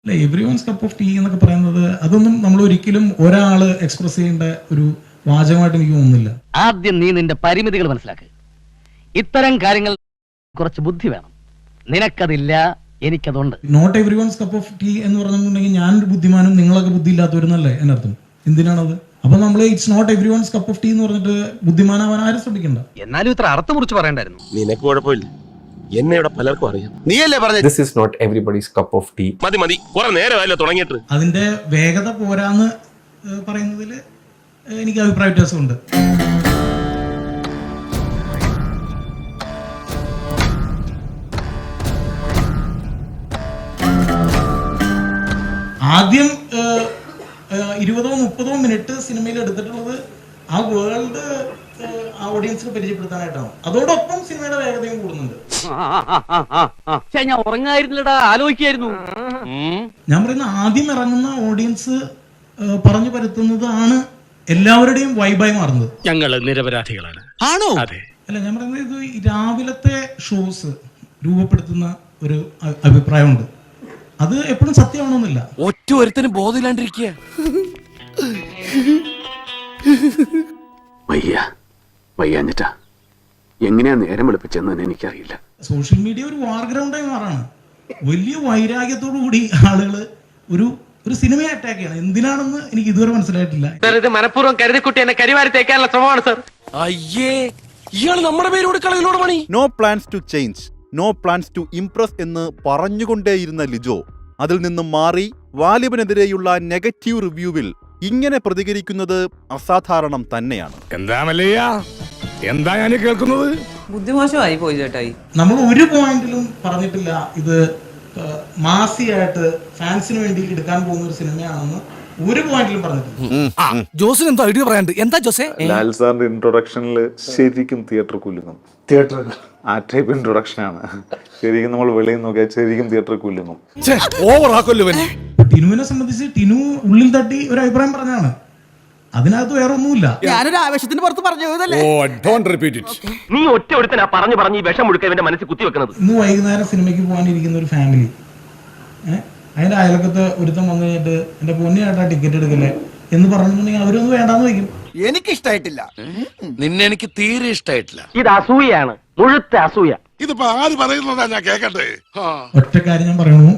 അല്ല, every once cup of tea എന്നൊക്കെ പറയുന്നത് അതൊന്നും നമ്മൾ ഒരിക്കലും ഒരാള് എക്സ്പ്രസ് ചെയ്യേണ്ട ഒരു വാചകമായിട്ട് എനിക്ക് തോന്നുന്നില്ല. ആദ്യം നീ നിന്റെ പരിമിതികൾ മനസ്സിലാക്കുക. ഇത്തരം കാര്യങ്ങൾ കുറച്ച് ബുദ്ധി വേണം. നിനക്കതില്ല, എനിക്കതുണ്ട്. Not every once cup of tea എന്ന് പറഞ്ഞിട്ടുണ്ടെങ്കിൽ ഞാനൊരു ബുദ്ധിമാനും നിങ്ങളൊക്കെ ബുദ്ധി ഇല്ലാത്തവരെന്നല്ലേ എന്നർത്ഥം. എന്തിനാണത്? അപ്പൊ നമ്മൾ it's not every once cup of tea എന്ന് പറഞ്ഞിട്ട് ബുദ്ധിമാനാവാൻ ആരും ശ്രമിക്കണ്ട. എന്നാലും ഇത്ര അർത്ഥം മുറിച്ച് പറയണ്ടായിരുന്നു. നിനക്ക് കുഴപ്പമില്ല, എന്നെ ഇവിടെ പലർക്കും അറിയാം. നീയല്ലേ പറഞ്ഞ This is not everybody's cup of tea. മതി കുറെ നേരമല്ലോ തുടങ്ങിയിട്ട്. അതിന്റെ വേഗത പോരാന്ന് പറയുന്നതിൽ എനിക്ക് അഭിപ്രായ വ്യത്യാസമുണ്ട്. ആദ്യം 20-30 മിനിറ്റ് സിനിമയിൽ എടുത്തിട്ടുള്ളത് ആ വേൾഡ് ഓഡിയൻസിന് പരിചയപ്പെടുത്താനായിട്ടാണ്. അതോടൊപ്പം സിനിമയുടെ വേഗതയും കൂടുന്നുണ്ട്. ഞാൻ ഉറങ്ങായിരുന്നില്ലടാ, ആലോചിക്കായിരുന്നു. ഞാൻ പറയുന്ന ആദ്യം ഇറങ്ങുന്ന ഓഡിയൻസ് പറഞ്ഞു പരത്തുന്നതാണ് എല്ലാവരുടെയും വൈബായി മാറുന്നത്. ഞങ്ങള് നിരപരാധികളാണ്. ആണോ? അതെ. അല്ല, ഞാൻ പറയുന്നത് ഇത് രാവിലത്തെ ഷോസ് രൂപപ്പെടുത്തുന്ന ഒരു അഭിപ്രായമുണ്ട്. അത് എപ്പോഴും സത്യമാണെന്നില്ല. ഒറ്റ ഒരുത്തനും ബോധമില്ലാണ്ടിരിക്കുക. വയ്യാഞ്ഞിട്ടാ എങ്ങനെയാ നേരം വെളുപ്പിച്ചെന്ന് എനിക്കറിയില്ല. സോഷ്യൽ മീഡിയ ഒരു വാർ ഗ്രൗണ്ടായി മാറാണ്. വലിയ വൈരാഗ്യത്തോടു കൂടി ആളുകൾ ഒരു സിനിമയെ അറ്റാക്ക് ചെയ്യണം. എന്തിനാണെന്ന് എനിക്ക് ഇതുവരെ മനസ്സിലായിട്ടില്ല. ഇത് മനഃപൂർവ്വം കരുതിക്കുട്ടി എന്നെ കരിവാരി തേക്കാനുള്ള ശ്രമമാണ് സർ. അയ്യേ, ഇയാൾ നമ്മുടെ പേരോട് കളയിലോട് പണി. No plans to change, no plans to impress എന്ന് പറഞ്ഞുകൊണ്ടേയിരുന്ന ലിജോ അതിൽ നിന്നും മാറി വാലിബനെതിരെയുള്ള നെഗറ്റീവ് റിവ്യൂവിൽ ഇങ്ങനെ പ്രതികരിക്കുന്നത് അസാധാരണം തന്നെയാണ്. എന്താ ഞാൻ കേൾക്കുന്നത്? ബുദ്ധിമോശമായി പോയി ചേട്ടായി. നമ്മൾ ഒരു പോയിന്റിലും പറഞ്ഞിട്ടില്ല ഇത് മാസിയായിട്ട് ഫാൻസിന് വേണ്ടി എടുക്കാൻ പോകുന്ന ഒരു സിനിമയാണെന്ന് ഒരു പോയിന്റിലും പറഞ്ഞിട്ടില്ല. ജോസിന് എന്തോ ഐഡിയ പറയാണ്ട്. എന്താ ജോസേ? ലാൽ സാറിന്റെ ഇൻട്രൊഡക്ഷനിൽ ശരിക്കും തിയേറ്റർ കുലുങ്ങും. ആ ടൈപ്പ് ഇൻട്രൊഡക്ഷൻ ആണ്. ശരിക്കും നമ്മൾ വെളിയിൽ നോക്കിയാൽ ശരിക്കും തിയേറ്റർ കുലുങ്ങും. ടിനുവിനെ സംബന്ധിച്ച് ടിനു ഉള്ളിൽ തട്ടി ഒരു അഭിപ്രായം പറഞ്ഞാണ്. അതിനകത്ത് വേറെ ഒന്നുമില്ല. ഞാനൊരു ആവേശത്തിന് പുറത്ത് പറഞ്ഞു പോയതല്ലേ. നീ ഒറ്റ ഒരുത്തനാ പറഞ്ഞു ഈ വിഷം മുഴുക്ക ഇവന്റെ മനസ്സിൽ കുത്തിവെക്കുന്നത്. ഇന്ന് വൈകുന്നേരം സിനിമയ്ക്ക് പോകാനിരിക്കുന്ന ഒരു ഫാമിലി, അതിന്റെ അയൽക്കത്ത് ഒരുത്തം വന്നു കഴിഞ്ഞിട്ട് എന്റെ പൊന്നിയായിട്ടാ ടിക്കറ്റ് എടുക്കല്ലേ എന്ന് പറഞ്ഞിട്ടുണ്ടെങ്കിൽ അവരൊന്നും വേണ്ടാന്ന് വയ്ക്കും. എനിക്കിഷ്ടായിട്ടില്ല. നിന്നെ എനിക്ക് തീരെ ഇഷ്ടായിട്ടില്ല. ഇത് അസൂയാണ്, മുഴുത്ത അസൂയ. ഇതിപ്പോ ആര് പറയുന്നതാ ഞാൻ കേക്കട്ടെ? ഒറ്റ കാര്യം ഞാൻ പറയണു,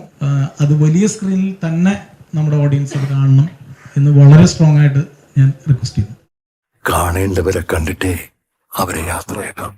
അത് വലിയ സ്ക്രീനിൽ തന്നെ നമ്മുടെ ഓഡിയൻസ് അത് കാണണം എന്ന് വളരെ സ്ട്രോങ് ആയിട്ട് ഞാൻ റിക്വസ്റ്റ് ചെയ്യുന്നു. കാണേണ്ടവരെ കണ്ടിട്ടേ അവരെ യാത്രയാക്കാം.